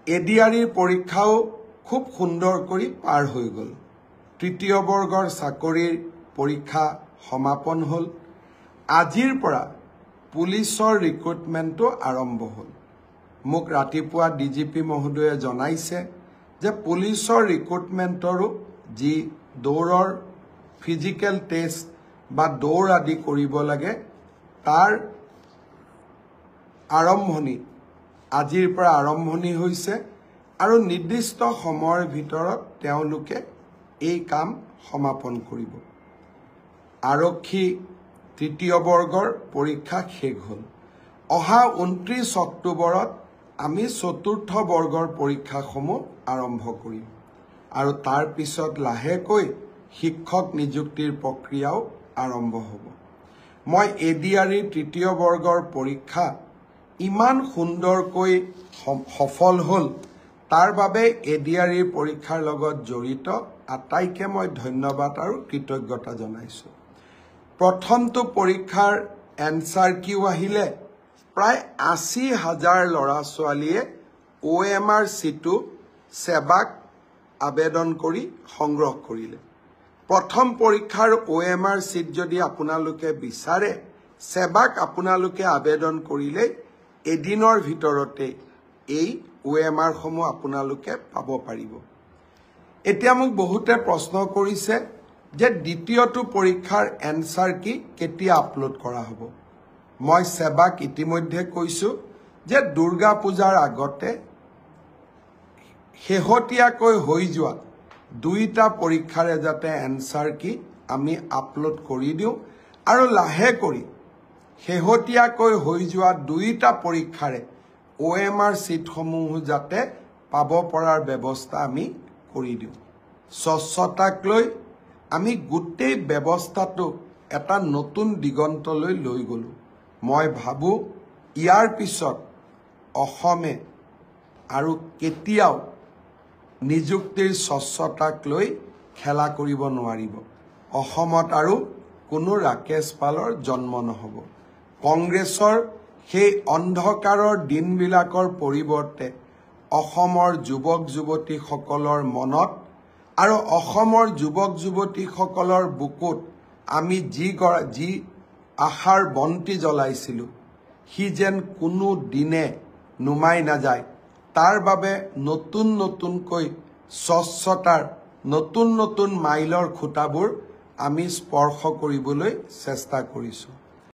এডিআৰিৰ পৰীক্ষাও খুব সুন্দৰ কৰি পাৰ হৈ গ'ল। তৃতীয় বৰ্গৰ চাকৰিৰ পৰীক্ষা সমাপন হ'ল। আজিৰ পৰা পুলিচৰ ৰিক্ৰুটমেণ্টটো আৰম্ভ হ'ল। মোক ৰাতিপুৱা ডিজিপি মহোদয়ে জনাইছে যে পুলিচৰ ৰিক্ৰুটমেণ্টৰো যি দৌৰৰ ফিজিকেল টেষ্ট বা দৌৰ আদি কৰিব লাগে তাৰ আৰম্ভণি আজিৰ পৰা আৰম্ভণি হৈছে আৰু নিৰ্দিষ্ট সময়ৰ ভিতৰত তেওঁলোকে এই কাম সমাপন কৰিব। আৰক্ষী তৃতীয় বৰ্গৰ পৰীক্ষা শেষ হ'ল। অহা 29 অক্টোবৰত আমি চতুৰ্থ বৰ্গৰ পৰীক্ষাসমূহ আৰম্ভ কৰিম আৰু তাৰ পিছত লাহেকৈ শিক্ষক নিযুক্তিৰ প্ৰক্ৰিয়াও আৰম্ভ হ'ব। মই এডিআৰিৰ তৃতীয় বৰ্গৰ পৰীক্ষা ইমান সুন্দৰকৈ সফল হ'ল তাৰ বাবে এডিআৰিৰ পৰীক্ষাৰ লগত জড়িত আটাইকে মই ধন্যবাদ আৰু কৃতজ্ঞতা জনাইছোঁ। প্ৰথমটো পৰীক্ষাৰ এনসাৰ কিউ আহিলে প্ৰায় 80,000 ল'ৰা ছোৱালীয়ে OMR চিটটো সেৱাক আবেদন কৰি সংগ্ৰহ কৰিলে। প্ৰথম পৰীক্ষাৰ OMR চিট যদি আপোনালোকে বিচাৰে সেৱাক আপোনালোকে আবেদন কৰিলে এদিনৰ ভিতৰতে এই OMR সমূহ আপোনালোকে পাব পাৰিব। এতিয়া মোক বহুতে প্ৰশ্ন কৰিছে যে দ্বিতীয়টো পৰীক্ষাৰ এনসাৰ কি কেতিয়া আপলোড কৰা হ'ব। মই সেৱাক ইতিমধ্যে কৈছো যে দুৰ্গা পূজাৰ আগতে শেহতীয়াকৈ হৈ যোৱা দুইটা পৰীক্ষাৰে যাতে এনসাৰ কি আমি আপলোড কৰি দিওঁ আৰু লাহে কৰি শেহতীয়াকৈ হৈ যোৱা দুইটা পৰীক্ষাৰে OMR চিটসমূহ যাতে পাব পৰাৰ ব্যৱস্থা আমি কৰি দিওঁ। স্বচ্ছতাক লৈ আমি গোটেই ব্যৱস্থাটো এটা নতুন দিগন্তলৈ লৈ গলো। মই ভাবো ইয়াৰ পিছত অসমে আৰু কেতিয়াও নিযুক্তিৰ স্বচ্ছতাক লৈ খেলা কৰিব নোৱাৰিব। অসমত আৰু কোনো ৰাকেশ পালৰ জন্ম নহব। কংগ্ৰেছৰ সেই অন্ধকাৰৰ দিনবিলাকৰ পৰিৱৰ্তে অসমৰ যুৱক যুৱতীসকলৰ মনত আৰু অসমৰ যুৱক যুৱতীসকলৰ বুকুত আমি যি আশাৰ বন্তি জ্বলাইছিলোঁ সি যেন কোনো দিনে নুমাই নাযায় তাৰ বাবে নতুনকৈ স্বচ্ছতাৰ নতুন মাইলৰ খুঁটাবোৰ আমি স্পৰ্শ কৰিবলৈ চেষ্টা কৰিছোঁ।